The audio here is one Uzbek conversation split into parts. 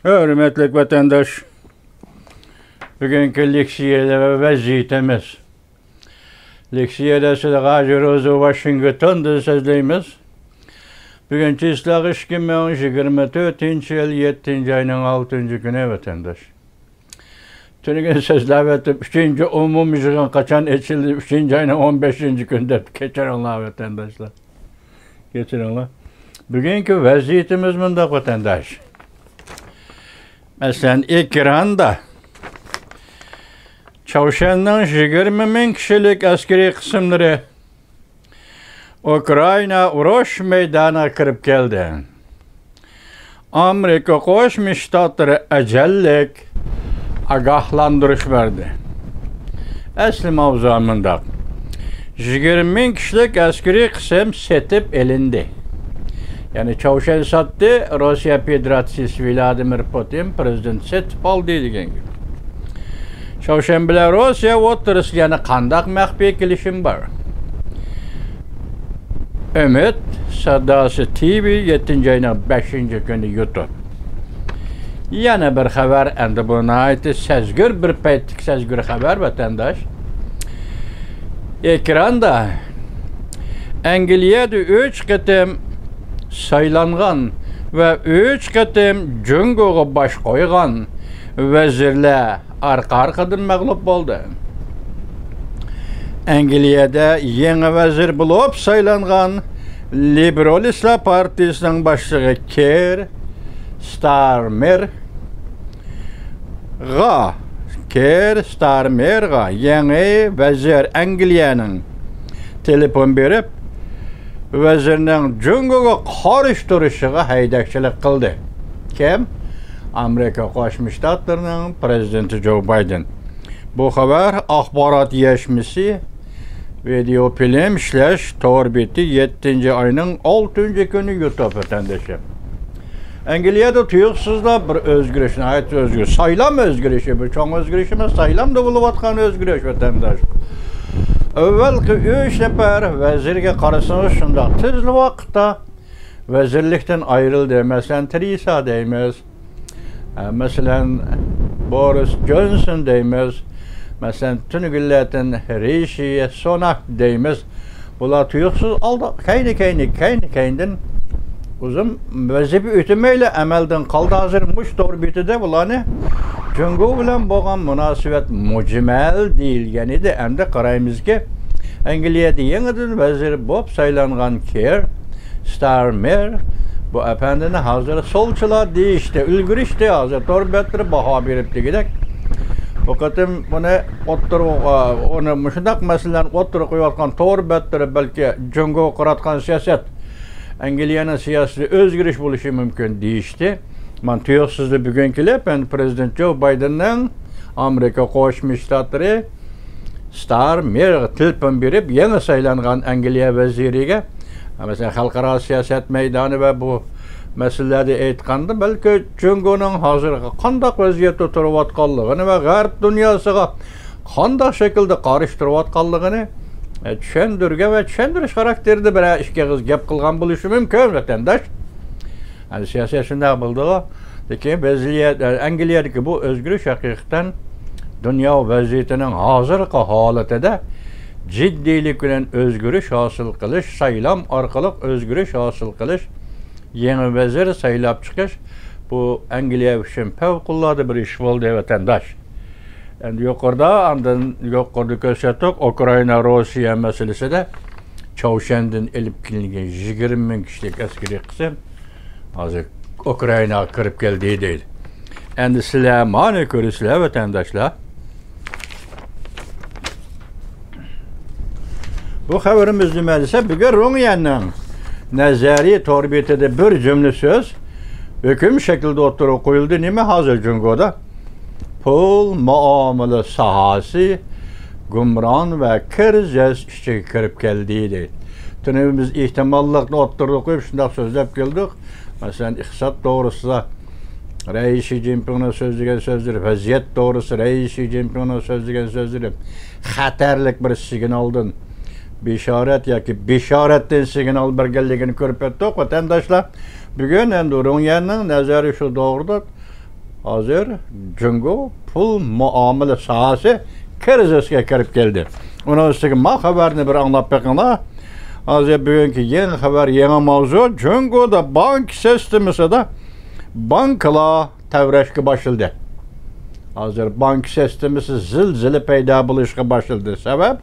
Hürmetli vatandaş, bugünkü leksiyede ve vaziyetimiz. Leksiyede size Gazi Washington'da sözleyimiz. Bugün çislak 2024 yıl 7. ayının 6. günü vatandaş. Tünün sözler etip 3. umum yığın kaçan içildi 3. ayının 15. günde geçer Allah vatandaşlar. Geçer Allah. Bugünkü vaziyetimiz bunda vatandaş. Mesela ekranda Çavuşan'dan 20 bin kişilik askeri kısımları Ukrayna uruş meydana kırıp geldi. Amerika Koşmuş Ştatları ecellik agahlandırış verdi. Asli mavzamında 20 bin kişilik askeri kısım setip elindi. Yani Çavuşan sattı, Rusya Federasyonu Vladimir Putin prezident setip aldı degan gibi. Çavuşan bilan Rusya o'tirisi yana qandaq maxfiy kelishim bor. Ümit Sadası TV 7. ayının 5. günü YouTube. Yana bir xabar, endi buna ait sezgir bir paytlik sezgir xabar vatandaş. Ekranda Angliyada 3 qitim saylanğan ve 3 qitim jungoga baş qo'ygan vazirlar arka-arkadan mağlup oldu. Angliyada yeni vazir bulup saylanğan Liberalistlar Partisi'nin başlığı Keir Starmer'a yeni vazir Angliyanın telefon berip vazirning jungoga qarshi turishiga haydakchilik qildi. Kim? Amerika Qo'shma Shtatlarining prezidenti Joe Biden. Bu xabar axborot yashmisi video film ishlash torbeti 7. ayının 6. günü YouTube vatandaşı. Angliyada tuyuqsizlar bir özgürlüğüne ait özgürlük. Saylam özgürlüğü, bu çoğun özgürlüğü emas, saylam da buluvatkan özgürlük vatandaş. Evvelki 3 nefer vazirge qarasınız şunda tezli vaqtda vazirlikten ayrıldı. Mesela Theresa deymiz. Mesela Boris Johnson deymiz. Mesela Tünügülletin Rishi Sunak deymiz. Bular tuyuqsiz aldı. Kayni uzun vazife ötemeyle emelden kaldı hazır muş torbitide bulanı. Jungo bilen boğan münasibet mucmel değil. Yani de hem de qaraymiz ki Angliyada yeniden vazir bop saylanğan Keir Starmer bu efendini hazır solçular deyişti, ülgürüştü hazır torbetleri baha beripti gidek. O qatim bunu onu müşundak meselen oturup koyatkan torbetleri belki jungo qaratkan siyaset Angliyanın siyasi özgürlüş buluşu mümkün deyişti. Man tuyuqsizlik bugünküler ben prezident Joe Biden'ın Amerika Qo'shma Shtatlari Starmer telefon berip yeni saylanğan Angliya vaziriga mesela xalqaro siyaset meydanı ve bu meselelerde aytganda belki jungoning hozirgi qandaq vaziyatda turayotganligini ve g'arb dunyosiga qandaq shaklda qarshi turayotganligini tushundirgan ve tushundirish xarakterida bir ishga gap qilgan bo'lishi mumkin vatandaş. Yani siyaset shunday bo'ldi. Lekin Angliyadagi bu özgürlük haqiqatan dünya vaziyetining hozirgi holatida ciddilik bilan özgürlük hosil qilish, saylam orqali özgürlük hosil qilish, yeni vazir saylab chiqish bu Angliya uchun favqulodda bir ish bo'ldi vatandaş. Endi yuqorida ko'rsatdik Ukrayna Rossiya masalasida Çavuşan'dan elib kelingan 20 bin kişilik askeri qism hozir Ukrayna kirib keldi deydi. Endi sizlar mana ko'rasizlar vatandaşlar. Bu xabarimiz nima desa, bugun Ro'nyanning nazariy torbetida bir cümle söz hüküm şekilde o'tirib qo'yildi. Nima hozir jungoda? Pul muomala sahasi gumron ve kirjas işe kirib keldi deydi. Tunimiz ihtimallarni o'tirib qo'yib shunday so'zlab keldik. Masalan, iqtisod to'g'risida Reis Xi Jinping'nin so'zlagan so'zlari, vaziyat to'g'risida Reis Xi Jinping'nin so'zlagan so'zlari xatarlik bir signaldan bishorat yoki bishoratdan signal berganligini ko'rib o'tdik vatandaşlar. Bugün endi Ro'nyanning nazari shu to'g'rida Hazır Jungo pul muamele sahası krizisga kirib keldi. Onun üstüne ma haberini bir anlap bakana. Hazır bugünkü yeni haber, yeni mavzu Jungo'da bank sistemisida bankalar tevrashga başladı. Hazır bank sistemisi zilzile paydo bo'lishga başladı. Sebep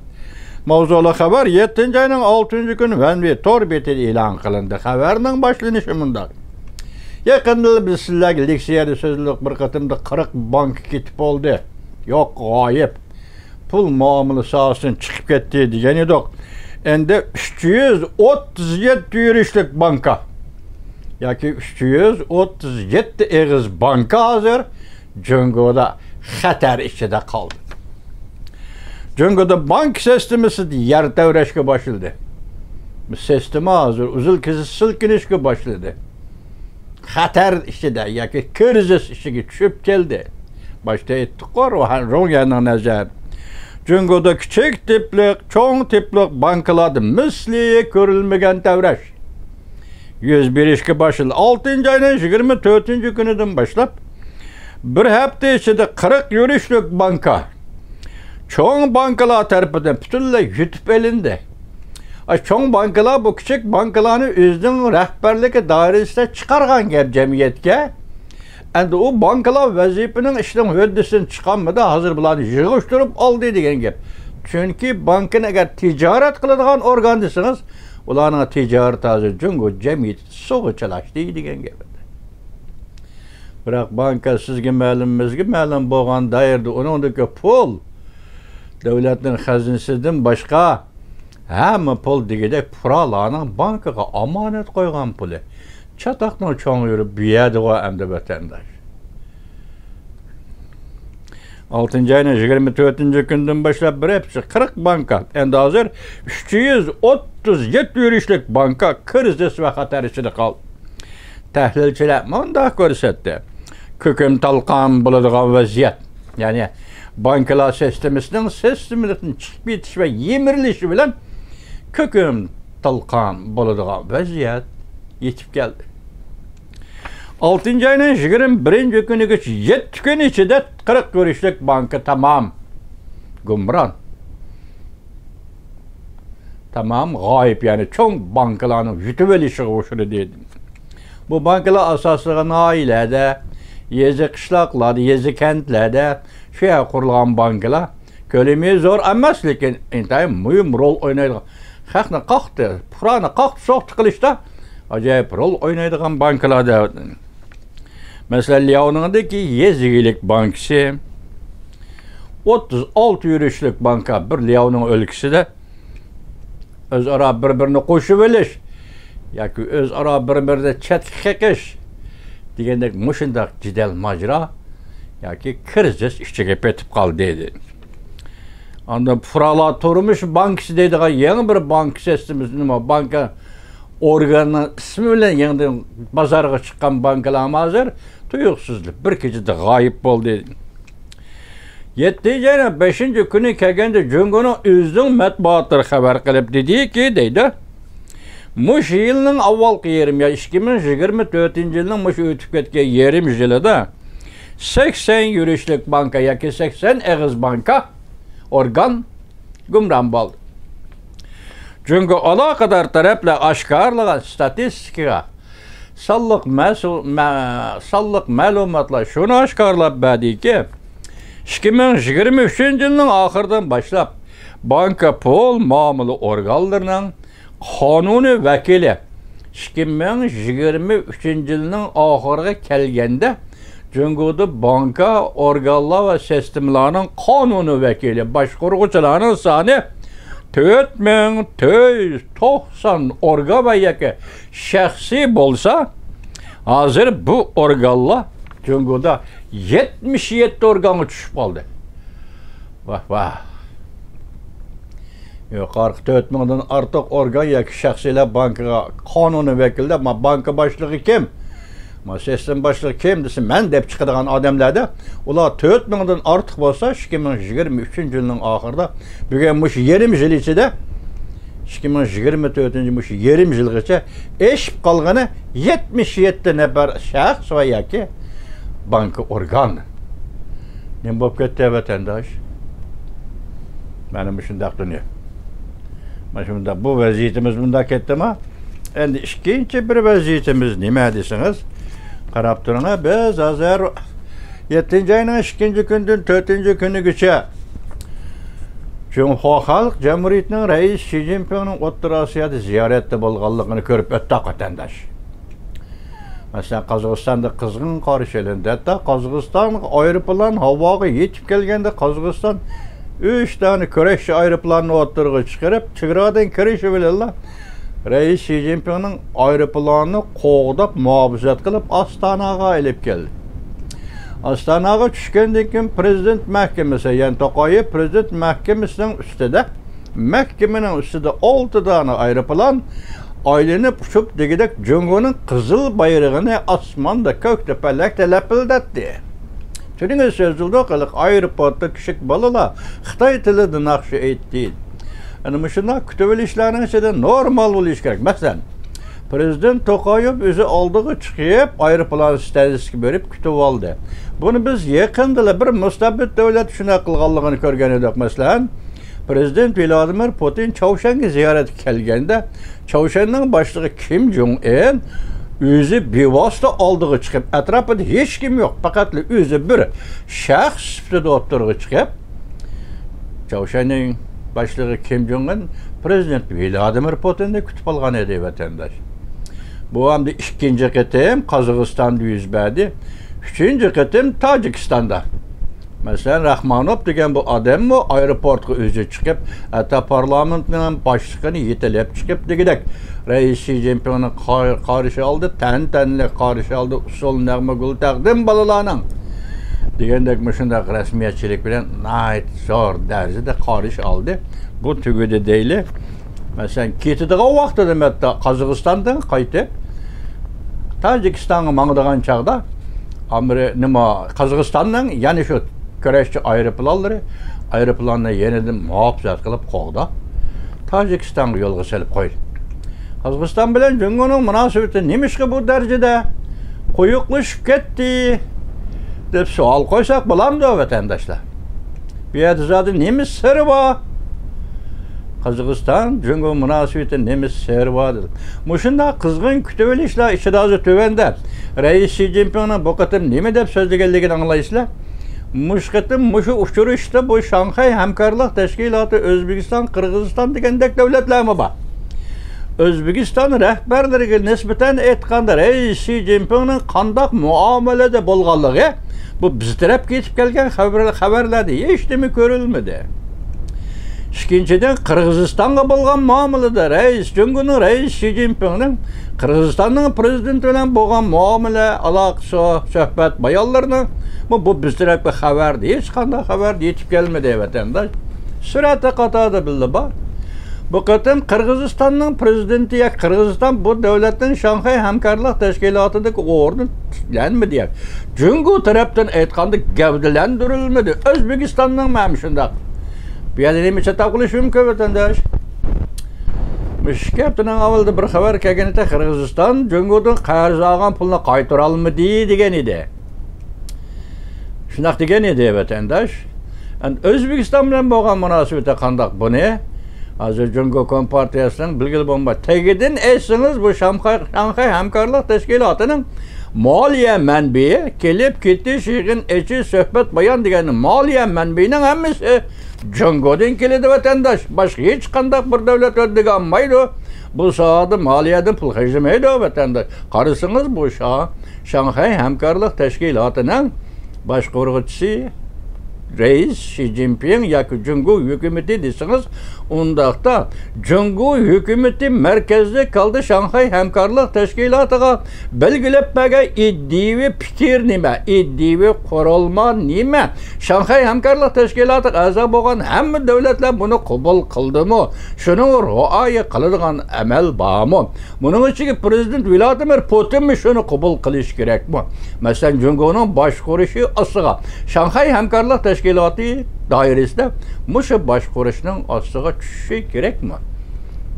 mavzuli haber 7 ayning 6 kuni Vanvi tor betida e'lon qilindi. Xabarning boshlanishi bunday. Yaqinda biz sizlarga leksiyada so'zliq bir qatimda 40 bank ketib oldi. Yo'q, g'oyib. Pul muomala sohasidan chiqib ketdi degan edik. Endi 337 yurishlik banka yoki 337 eg'iz banka hozir Jungo'da xatar ichida qoldi. Jungo'da bank sistemasi yer tevrashga boshladi. Bu sistema hozir uzil-kizil silkinishga boshladi. Xatar ichida yoki krizis ichiga tushib keldi. Boshda aytdik-ku, Ro'yanning nazar. Jungo'da kichik tipli, cho'ng tipli bankalarda misli ko'rilmagan tavrash yuz berishga boshladi. 6-oyning 24-kunidan boshlab bir hafta ichida 40 yurishlik banka cho'ng bankalar tarafidan butunlay yutib olindi. Cho'ng bankalar bu kichik bankalarni o'zining rahbarligi doirasida chiqargan gap jamiyatga. Endi o bankalar vazifaning ishdan huddisin chiqanmadi, hozir bularni yig'ishtirib oldi degan gap. Chunki bankni agar tijorat qiladigan organ desangiz, ularning tijorat hozir Jungo jamiyati sug'ichalashdi degan gap. Biroq banka sizga ma'lum bo'lgan dairda uningdagi pul davlatning xazinasidan boshqa hamma pul degidek fuqarolarning bankaga omonat qo'ygan puli. Çatakla çoğun yürüp büyüdü o emde vatandaş. 6. ayının 24. günden başlayıp bir hepsi 40 banka. Endi hazır 337 yürüyüşlük banka kriz ve xatar içinde kaldı. Tahlilçiler mundaq ko'rsatdi. Ko'kim talqon bo'ladigan vaziyat. Yani bankalar sisteminin chiqib ketish ve yemirilishi bilan ko'kim talqon bo'ladigan vaziyat yetib keldi. 6. ayının 21. günü 7 gün içinde 40 yurishlik banka tamam. Gumran. Tamam g'oyib, yani cho'ng bankalarning yutib olishiga o'xshadi dedi. Bu bankalar asosliga oilada, yezi qishloqlarda, yezi kentlarda shuya qurilgan bankalar ko'lami zo'r emas, lekin intayin muhim rol o'ynaydi. Xalqni qoqdi, pulani qoqdi, so'qti qilishda acayip rol oynaydigan bankalarda. Mesela Liao'ningdagi Yezigilik bankası 36 yurishlik banka bir Liao'ning o'lkasida o'zaro bir-birini qo'shib olish yoki o'zaro bir-birida chatqiqish degandek mushundaq jidal majra yoki krizis ichiga petib qoldi dedi. Anda fuqarolar turmush bankasi deydigan yangi bir bank sistemasi nima banka organının ismi bilen yandan pazarga çıkan bankalar hazır tuyuksuzluk bir kecide gayip oldu. 7. ayının 5. günü kelgende Jungo'nun özünün matbuatları haber qilib dedi ki deydi. Muş yılının avvalki yerim ya 2024 yılının muş ötüp ketken yerim yılında 80 yurishlik banka yoki 80 eg'iz banka organ gumron bo'ldi. Jungo alaqadar taraflar oshkorlagan statistikaga sonliq ma'lumotlar shuni oshkorlab berdiki 2023 yilning oxiridan boshlab banka pul muomala organlarining qonuniy vakili 2023 yilning oxiriga kelganda Jungo'da banka organlar ve sistemlarning qonuniy vakili boshqaruvchilarning soni 4490 organ ve yaki şahsi bolsa hazır bu organlar Jungo'da 77 organı düşüp oldu. Vah vah. Yok 44.000'dan artık organ yaki şahsiler bankaya kanuni vekilde ama banka başlığı kim? Ama sistem başlığı kim desin ben dep çıkıdığan adamlarda ular 4000'dan artık olsa 2023 yılının ahırda bugün bu 20 yıl içinde 2024 20 yıl geçe eşip kalganı 77 nefer şahs ve yaki banki organ. Ne bop ketdi vatandaş? Benim şundaq dünya. Başımda bu vaziyetimiz bunda ketdimi? Endi ikinci bir vaziyetimiz nima desiniz? Qarab turing, biz hozir 7 ayning 2 kundan 4 kunigacha Cumhur Halk Cumhuriyetining Reis Xi Jinpingning O'rta Osiyoda ziyoratda bo'lganligini ko'rib o'tdi vatandaş. Masalan, Qozog'istonda qizg'in qarish elindi. Hatto Qozog'iston aeroplan havoga yetib kelganda Qozog'iston 3 tane kurashchi aeroplanni o'tirg'i chiqarib, chegaradan kirishi bilan Reis Xi Jinpingning aeroplanini qo'g'dab muhofazat qilib Ostonaga olib keldi. Ostonaga tushgandan keyin prezident mahkamasi, ya'ni To'qayev prezident mahkamasining ustida, mahkamaning ustida 6 tane aeroplan aylanib uçup degidek Jungo'nun qizil bayrağını osmonda ko'kda palakda lapildatdi. Turinga so'zildi qiliq aeroportda kichik bolalar Xitoy tilida naqshi aytdi. Ana shunday kutib olishlarning ichida normal bo'lish kerak. Masalan, prezident To'qayev o'zi oldiga chiqib, aeroplan stansiyasiga berib kutib oldi. Buni biz yaqinda bir mustabid davlat shuna qilganligini ko'rgan edik. Masalan, Prezident Vladimir Putin Çavuşan'a ziyaret kelgende, Çavuşan'ın başlığı Kim Jong-un o'zi bevosita oldiga chiqib, atrofida hech kim yo'q, faqat o'zi bir shaxs sifatida o'tirg'i chiqib, Çavuşan'ın başlığı Kim Jong-un Prezident Vladimir Putinni kutib olgan edi vatandaş. Bu hamda ikkinchi qitim Qozog'istonda yuz berdi, uchinchi qitim Tojikistonda. Mesela Rahmanov degan bu adam mı aeroportga o'zi chiqib, hatta parlamentning boshlig'ini yetilib chiqib degidek Reis Xi Jinpingni qarshi oldi, tantanli qarshi oldi, usul nag'ma gul taqdim bolalarning degandek shunday rasmiyatchilik bilan nayt zo'r darajada qarshi oldi. Bu tugudi deyli. Mesela ketidigan vaqtida hatta Qozog'istondan qaytib Tojikistonga mangdigan chaqda Qozog'istonning yani shu kurashchi aeroplanni yeniden muhofazat qilib qo'ydi. Tojikistonga yo'lga solib qo'ydi. Qozog'iston bilan Jungo'ning munosabati nimishqa bu darajada quyuqlashib ketdi deb savol qo'ysak bo'lamdi vatandoshlar. Bu yerda zodi nima siri bor? Qozog'iston Jungo munosabati nima siri bor? Mushunda qizg'in kutib olishlar ichida hozir tuvanda Reis Xi Jinpingning bu qatim nima deb so'zlaganligini anglaysizlar. Muşu uçuruşta bu Şanghay Hamkorlik Teşkilatı O'zbekiston, Qirg'iziston degandek davlatlar mı bor? O'zbekiston rahbarlariga nisbatan aytganda Reis Xi Jinpingning qanday muomalada bo'lganligi bu biz taraf ketib kelgan xabarlarda hech nima ko'rilmadi. Ikkinchidan Qirg'izistonga bo'lgan muomalada Jungo'ning Reis Xi Jinpingning Qirg'izistonning prezidenti bilan bo'lgan muomala, aloqa, suhbat, bayonlarni bu biz tarafga xabardi, hech qanday xabar yetib kelmadi vatandosh. Surati qatorda bildi bor. Bu qatim Qirg'izistonning prezidenti ya Qirg'iziston bu davlatning Shanxay hamkorlik tashkilotidagi o'rni tiklanmadi. Jungo tarafdan aytganda gavdalantirilmadi. O'zbekistonning ham shunday. Bu yerda nima taqilish mumkin vatandosh? Mishkapdan avvalda bir xabar kelganida Qirg'iziston Jungodan qarz olgan pulni qaytara olmadi degan edi. Shunaq degan edi vatandosh. O'zbekiston bilan bo'lgan munosabati qanday buni? Hozir Jungo Kompartiyasining bilgil bo'lma. Tagidan aytsangiz bu Shanxay hamkorlik tashkilotining moliya manbai kelib ketish, yig'in ichi, suhbat, bayon degan moliya manbaining hammasi Jungodan keladi vatandosh. Boshqa hech qanday bir davlat o'rniga olmaydi. Bu sohada moliyadan pul xarjlamaydi vatandosh. Qarasangiz bu Shanxay hamkorlik tashkilotining boshqaruvchisi Reis Xi Jinping yoki Jungo hukumati desangiz, undaqda Jungo hukumati markazda qoldi Shanxay hamkorlik tashkilotiga belgilab bergan iddiy fikr nima, iddiy qurilma nima? Shanxay hamkorlik tashkilotiga a'zo bo'lgan hamma davlatlar buni qabul qildimi? Shuni rioya qiladigan amal bormi? Buning ichiga prezident Vladimir Putin shuni qabul qilish kerakmi? Masalan, Jungoning boshqarishi ostiga Shanxay hamkorlik tashkiloti doirasida mushu boshqarishning ostiga tushishi kerakmi?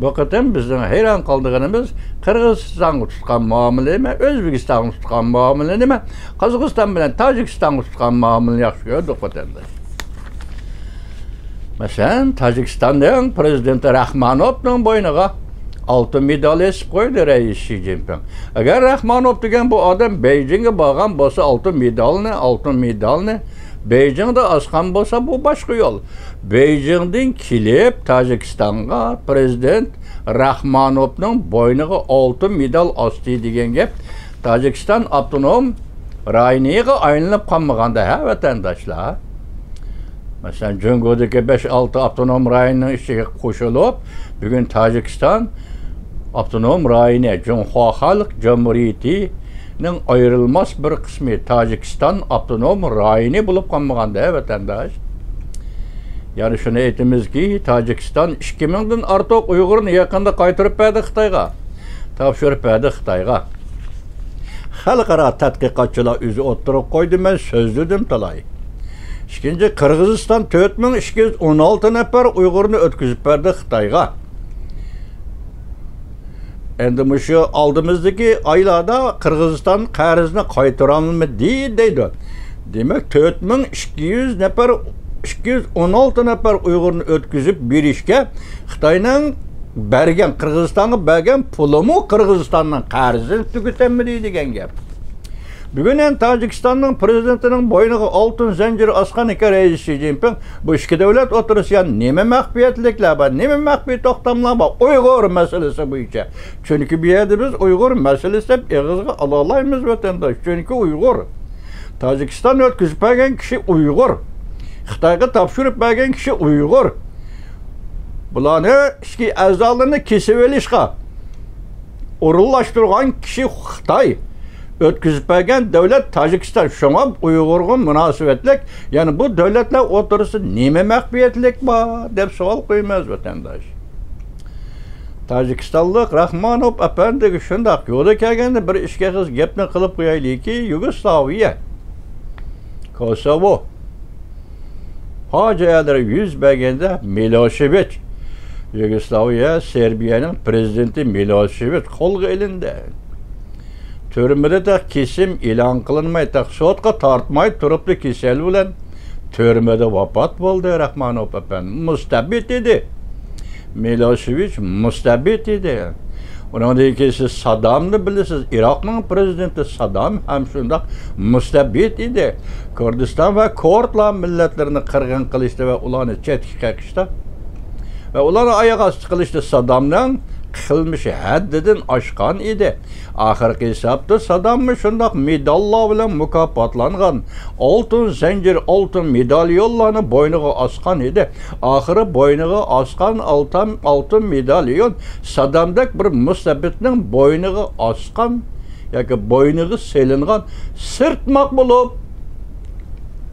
Bu qatam bizning hayron qoldiganimiz Qirg'izistonga tutgan muomala emas, O'zbekistonga tutgan muomala emas, Qozog'iston bilan Tojikistonga tutgan muomala yaxshi ko'rdik vatandosh. Masalan, Tojikistonning prezidenti Rahmonovning bo'yniga oltin medal esib qo'ydi rais Shi Jinping. Agar Rahmonov degan bu odam Beijingga borgan bo'lsa, oltin medalni Beijingda asqan bo'lsa, bu boshqa yo'l. Beijingdan kelib Tojikistonga prezident Rahmonovning bo'yniga oltin medal osdi degan gap Tojikiston avtonom rayoniga aylanib qolmaganda, ha vatandoshlar. Masalan, Jungodagi 5-6 avtonom rayonning ichiga qo'shilib, bugun Tojikiston avtonom rayoni Junxo Xalq Cumhuriyatining ayrılmaz bir qismi Tojikiston avtonom rayoni bo'lib qolmaganda, vatandosh. Yani şunu aytamizki, Tojikiston 2000 dan ortiq Uyg'urni yaqinda qaytarib berdi Xitoyga. Topshirib berdi Xitoyga. Xalqaro tadqiqotchilar o'zi o'ttirib qo'ydi, men so'zladim talay. İkinci, Qirg'iziston 4216 nafar Uyg'urni o'tkazib berdi Xitoyga. Endi şu aldığımızdaki aylarda Qirg'iziston qarzni qaytaramizmi deydi. Demek 4200 nafar 216 nafar Uyg'urni o'tkazib berishga Xitoyning bergan Qirg'izistonga bergan pulimi Qirg'izistonning qarzini tugatamidi degan gap. Bugun ham Tojikistonning prezidentining bo'yniga oltin zanjir osgan ekan rais Shi Jinping. Bu ikki davlat o'tirishga nima maxfiyatliklar bor, nima maxfiy to'xtamlar bor Uyg'ur masalasi bo'yicha. Chunki bu yerda biz Uyg'ur masalasi deb eg'izga ola olmaymiz vatandosh. Chunki Uyg'ur Tojikiston o'tkazib bergan kishi Uyg'ur. Xitoyga topshirib bergan kishi Uyg'ur. Bularni ichki a'zolarini kesib olishga o'rinlashtirgan kishi Xitoy. O'tkazib bergan davlat Tojikiston. Shunga Uyg'urga munosabatlik, ya'ni bu davlatlar o'tirisi nima maxfiyatlik bor deb savol qo'ymaymiz vatandosh. Tojikistonlik Rahmonov apandiga shundoq yo'lda kelganda bir ishga qiz gapni qilib qo'yaylikki, Yugoslaviya, Kosovo fojialari yuz berganda Milosevic, Yugoslaviya Serbiyaning prezidenti Milosevic qo'lga ilindi. Türmede de kesim ilan kılınmay, sotqa tartmay turuplu kesel bilen türmede vafat oldu Rahmonov efendi. Mustabit idi. Milosevic mustabit idi. Onun ki siz Saddam'ı bilirsiniz. Irak'ın prezidenti Saddam hem şunda mustabit idi. Kürdistan ve Kurdlar milletlerini kırgın kılıştı ve ulanı çetki kakıştı. Ve ulanı ayak astı kılıştı Saddam'dan. Qilmishi haddidan oshgan edi. Oxirgi hisobda Saddammi shundoq medallar bilan mukofotlangan. Oltin zanjir, oltin medalyonlarni bo'yniga osgan edi. Oxiri bo'yniga osgan oltin medalyon Saddamdak bir mustabitning bo'yniga osgan yoki bo'yniga selingan sirtmoq bo'lib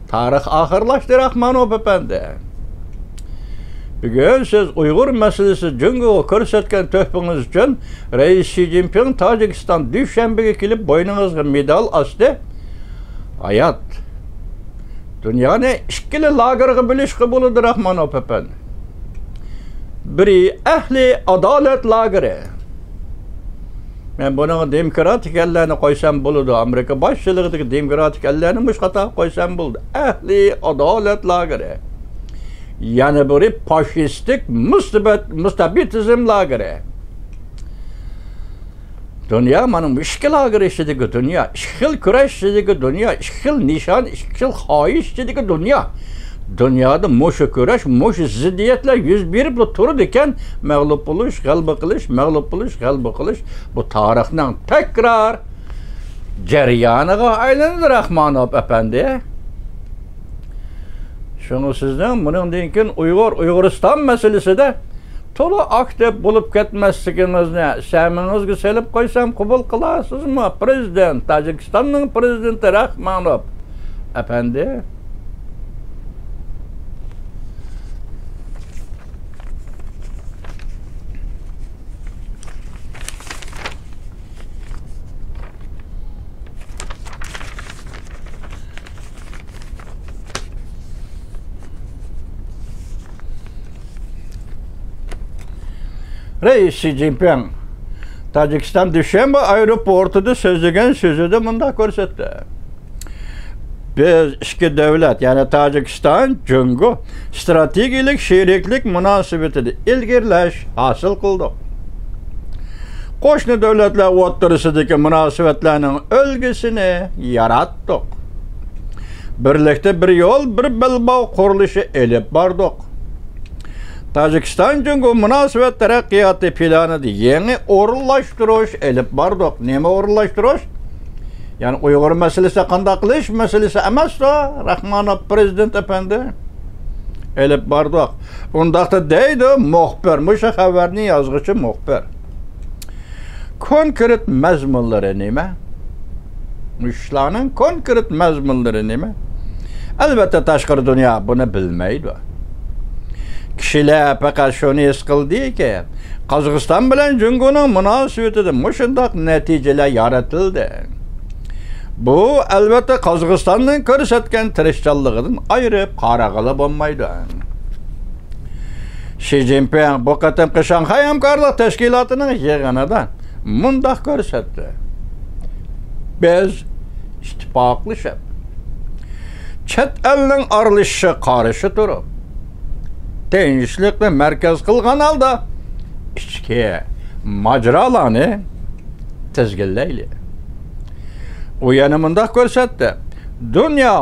tarix oxirlashdi Rahmonov efendi. Bugün siz Uyghur meselesi Jungo'ga ko'rsatgan töhfünüz için rais Shi Jinping Tojikiston Dushanbega kelib bo'yningizga medal osdi. Hayat. Dunyoni ikkili lagerga bo'lishga bo'ladi Rahmonov efendi. Biri ahli adolat lageri. Men buni demokratik ellarni qo'ysam bo'ladi. Amerika boshchiligidagi demokratik ellarni mushqata qo'ysam bo'ladi. Ahli adolat lageri. Yani böyle faşistik mustabitizm lageri. Dünya manım işkil lageri işlediki dünya, işkil küreş işlediki dünya, işkil nişan, işkil hayiş işlediki dünya. Dünyada moşu küreş, moşu ziddiyetler yüz birip turu diken mağlup oluş, galba kılış, mağlup oluş, galba kılış. Bu tarihten tekrar ceryanıga aylanır Rahmonov efendi. Şunu sizden bunun dinkin Uyg'uriston meselesida to'la aktiv bo'lib ketmasligingizni samingizga selib qo'ysam qabul qilasizmi? Prezident, Tojikistonning prezidenti Rahmonov efendi. Reis Xi Jinping Tacikistan Düşenbe aeroportida so'zlagan so'zida bunday ko'rsatdi. Biz iki devlet, yani Tacikistan, Cungo strategik şeriklik münasebetini ilgirlash hasıl kıldık. Qo'shni devletler o'rtasidagi münasebetlerinin ölgüsünü yarattık. Birlikte bir yol, bir belbağ qurilishi elib bardık. Tacikistan Cungo münasebet taraqqiyoti planida yeni o'rinlashtirish elib bardık. Nima o'rinlashtirish? Yani Uyghur meselesi qanday qilish meselesi emas da, Rahmanov prezident efendi elib bardık. Undaqda deydi muxbir, musha xabarni yozg'ichi muxbir. Konkret mazmunlari nima? Ishlarning konkret mazmunlari nima? Albatta tashqi dunyo buni bilmaydi. Kishilar faqat shuni his qildiki, Qozog'iston bilan Jungoning munosabatida mushundaq natijalar yaratildi. Bu albatta Qozog'istonning ko'rsatgan tirishchanligidan ayirib qarag'ili bo'lmaydi. Xi Jinping bu qatimqi Shanxay hamkorlik tashkilotining yig'inida mundaq ko'rsatdi. Biz ittifoqlashib, chet elning aralashishiga qarshi turib, tinchlikni markaz qilgan holda ichki majralarni tizginlaylik. O yana mundaq ko'rsatdi. Dunyo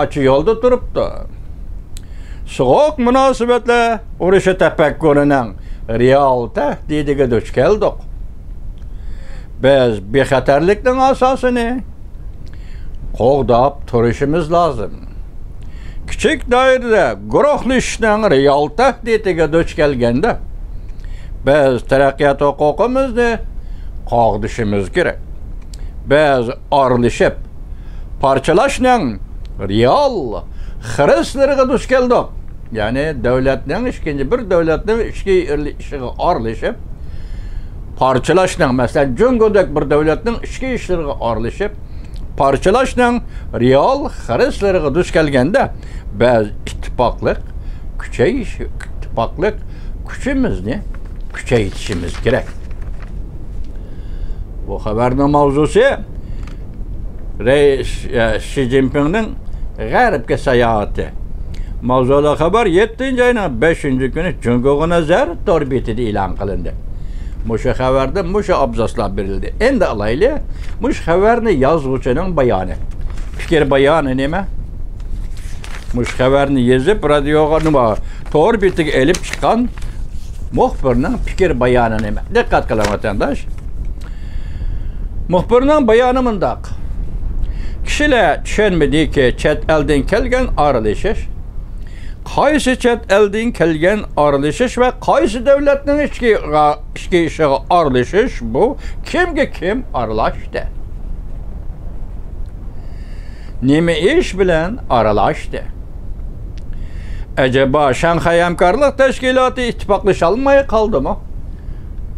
ochiq yo'lda turibdi. So'q munosabatlar urushi tafakkurining real tahdidiga duch keldik. Biz bexatarlikning asosini qo'g'dab turishimiz lozim. Kichik doirada guruhlashishning real tahdidiga duch kelganda biz taraqqiyot huquqimizni qo'g'dishimiz kerak. Biz aralashib, parchalashning real xirislariga duch keldik. Yani devletning ikinci bir devletning ichki ishiga aralashib, parchalashning, masalan, Jungodek bir devletning ichki ishlariga aralashib, parchalashning real xirislariga duch kelganda biz ittifoqlik kuchimizni kuchaytirishimiz kerak. Bu xabarning mavzusi Reis Xi Jinpingning G'arbga sayohati. Mavzuli xabar 7-oyning 5-kuni Jungo nazar tor betida e'lon qilindi. Musha xabarda musha abzaslar berildi. Endi alayli mush xabarni yozuvchining bayoni. Fikr bayoni nima? Mush xabarni yozib radioga nima tor betiga elib chiqqan muxbirning fikr bayoni nima? Diqqat qiling vatandosh. Muxbirning bayoni mundaq. Kishilar tushunmadiki, chet eldan kelgan aralashish, qaysi chet eldan kelgan aralashish va qaysi davlatning ichki ishiga aralashish bu kimga kim aralashdi? Nima ish bilan aralashdi? Acaba Shanxay hamkorlik tashkiloti ittifoqlasha olmay qoldimi?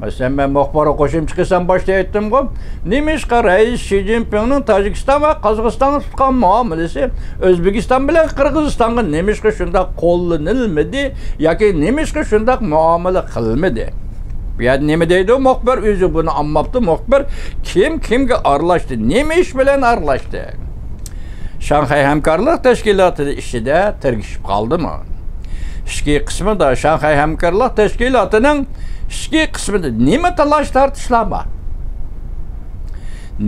Mesela ben muxbara qo'shimcha qilsam boshda aytdim-ku, Nimishqa Reis Xi Jinpingning Tojikiston va Qozog'istonga tutgan muomalasi O'zbekiston bilan Qirg'izistonga nimishqa shunday qo'llanilmadi yoki nimishqa shunday muomala qilmadi? Bu yerda nima deydi muxbir? O'zi buni anmabdi. Muxbir kimga aralashdi? Nima ish bilan aralashdi? Shanxay hamkorlik tashkilotida ishida tirgishib qoldimi? Ichki qismida Shanxay hamkorlik tashkilotining ichki qismida nima talash tartishlar bor?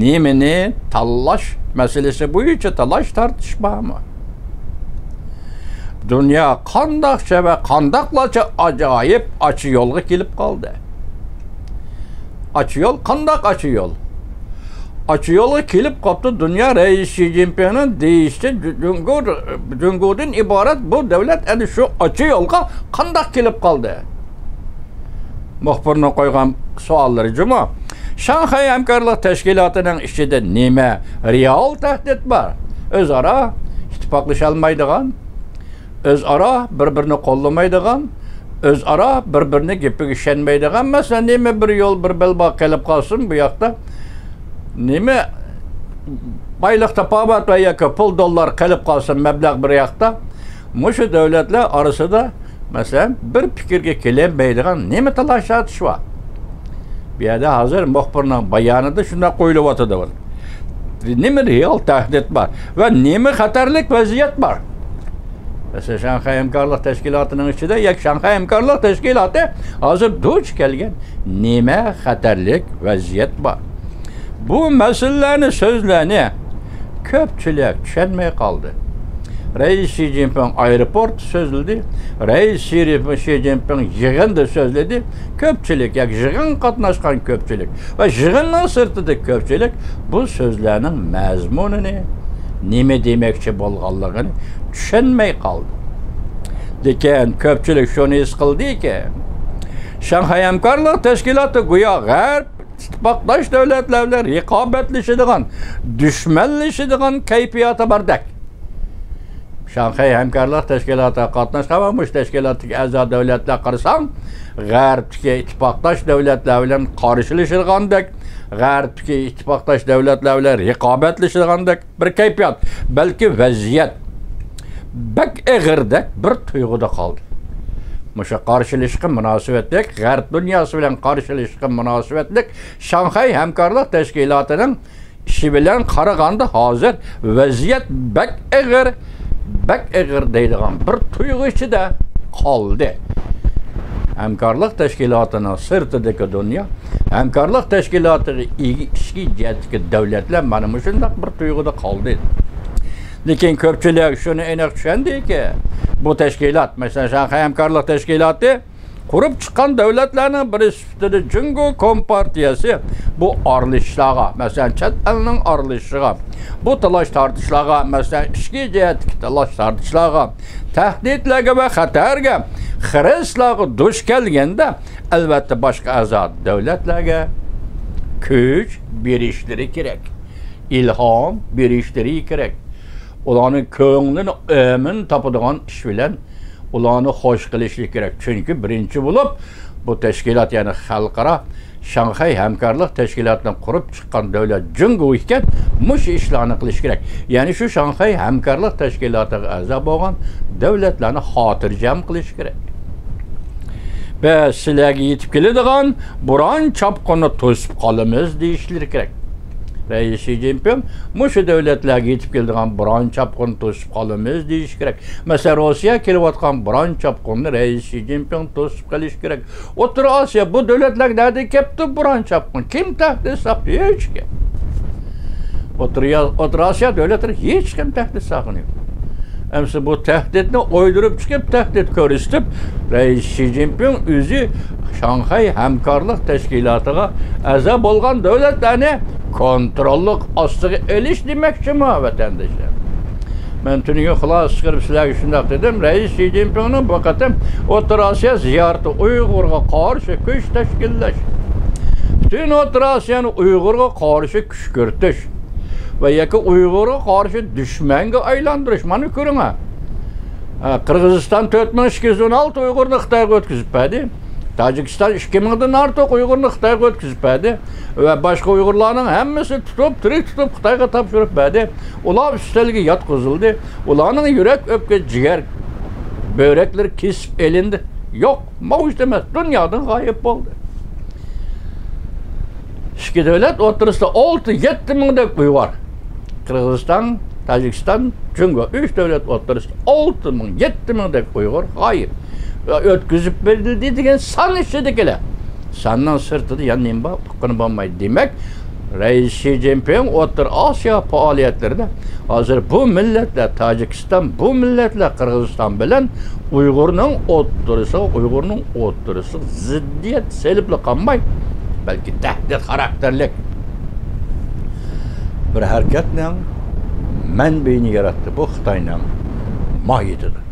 Nimani talash masalasi bo'yicha talash tartish bormi? Dunyo qandoqcha va qandoqlarcha ajoyib ochiq yo'lga kelib qoldi. Ochiq yo'l qandoq ochiq yo'l? Ochiq yo'lga kelib qoldi. Dunyo Reis Xi Jinpingning deyishicha Jungodan iborat bu davlat ana shu ochiq yo'lga qandoq kelib qoldi? Muxbirning qo'ygan savollari juma. Shanxay hamkorlik tashkilotining ichida nima real tahdid bor? O'zaro ittifoqlasha olmaydigan, o'zaro bir-birini qo'llamaydigan, o'zaro bir-birini gapiga ishonmaydigan, masalan, nima bir yo'l bir belbaq kelib qolsin bu yoqda, nima boylik tapobat va yoki pul dollar kelib qolsin mablag' bir yoqda, mushu davlatlar orasida masalan bir fikrga kelmaydigan nima talashatish bor? Bu yerda hozir muxbirning bayonida shunday qo'yilyapti bu. Nima real tahdid bor va nima xatarlik vaziyat bor? Mesela Şanghay Hamkorlik Tashkilotining ichida Shanghai Hamkorlik Tashkiloti hozir duch kelgan nima xatarlik vaziyat bor. Bu masalalarni so'zlarni ko'pchilik tushunmay qoldi. Reis Xi Jinping aeroport so'zladi, Reis Xi Jinping yig'inda so'zladi. Ko'pchilik, yig'in qatnashgan ko'pchilik va yig'inning sirtida ko'pchilik bu so'zlarning mazmunini nima demoqchi bo'lganligini tushunmay qoldi. Lekin ko'pchilik shuni his qildiki, Shanghai Hamkorlik Tashkiloti go'yo G'arb ittifoqdosh davlatlar bilan raqobatlashadigan, dushmanlashadigan kayfiyati bordek. Shanghai Hamkorlik Tashkiloti qatnashgan va mush tashkilotdagi a'zo davlatlar qarasang, G'arbdagi ittifoqdosh davlatlar bilan qarshilashadigandak, G'arbdagi ittifoqdosh davlatlar bilan raqobatlashadigandak bir kayfiyat, balki vaziyat bak eg'irdek bir tuyg'uda qoldi. Musha qarshilashga munosabatlik, G'arb dunyosi bilan qarshilashga munosabatlik Shanghai Hamkorlik Tashkilotining ishi bilan qaraganda hozir vaziyat bak eg'ir deydigan bir tuyg'u ichida qoldi. Hamkorlik Tashkilotining sirtidagi dunyo, Hamkorlik Tashkilotiga ishki jihatdagi davlatlar mana shunday bir tuyg'uda qoldi. Lekin ko'pchilik shuni aniq tushundiki, bu tashkilot, masalan Shanghai Hamkorlik Tashkiloti qurib chiqqan davlatlarning biri sifatida Jungo Kompartiyasi bu aralashishlarga, masalan chet elning aralashishiga, bu talash tortishlarga, masalan ishki jihatdagi talash tortishlarga, tahdidlarga va xatarga, xiraslarga duch kelganda albatta boshqa a'zo davlatlarga kuch berishlari kerak, ilhom berishlari kerak. Ularning ko'nglini amin topadigan ish bilan ularni xo'sh qilishlik kerak. Chunki birinchi bo'lib bu tashkilot, ya'ni xalqaro Shanghai Hamkorlik Tashkilotining qurib chiqqan davlat Jungo ekan, mush ishlarni qilish kerak. Ya'ni shu Shanghai Hamkorlik Tashkilotiga a'zo bo'lgan davlatlarni xotirjam qilish kerak. Va sizlarga yetib keladigan buron chopqinni to'sib qolamiz deyishlar kerak. Reis Xi Jinping mushu davlatlarga yetib keladigan biron chopqinni to'sib qolamiz deyish kerak. Masalan, Rossiya kelayotgan biron chopqinni Reis Xi Jinping to'sib qolish kerak. O'rta Osiyo bu davlatlar nerda kelibdi biron chopqin? Kim tahdid saqlay? Hech kim. O'rta Osiyo davlatlari hech kim tahdid saqlamay. Amsa bu tahdidni o'ydirib chiqib, tahdid ko'rsatib, Reis Xi Jinping o'zi Shanghai Hamkorlik Tashkilotiga a'zo bo'lgan davlatlarni kontrollik ostiga elish demoqchimi vatandoshlar? Men tuniga xulos chiqarib sizlarga shunday dedim, Reis Xi Jinpingning bu qatam O'rta Osiyo ziyorati Uyg'urga qarshi kuch tashkillash, butun O'rta Osiyoni Uyg'urga qarshi kuch kiritish va yoki Uyg'urga qarshi dushmanga aylantirish. Mana ko'ring. Qirg'iziston 4216 Uyg'urni Xitoyga o'tkazib berdi. Tojikiston 2000dan ortiq Uyg'urni Xitoyga o'tkazib berdi va boshqa Uyg'urlarning hammasi tirik tutib Xitoyga topshirib berdi. Ular ustalga yotqizildi. Ularning yurak, o'pka, jigar, börekleri kesib elindi. Yo'q, mavjud emas, dunyodan g'oyib bo'ldi. Ikki davlat o'rtasida 6-7 mingdek Uyg'ur. Qirg'iziston, Tojikiston, Jungo 3 davlat o'rtasida 6 ming, 7 mingdek Uyg'ur g'oyib. O'tkazib berildi degan son ichidagilar. Sandan sirtida yana nima huquqini bo'lmaydi. Demak, Reis Xi Jinping O'rta Osiyo faoliyatlarida hozir bu millatlar, Tojikiston, bu millatlar Qirg'iziston bilan Uyg'urning o'rtasida ziddiyat selibli qolmay, balki tahdid xarakterlik bir harakatning manbaini yaratdi. Bu Xitoyning moyitidir.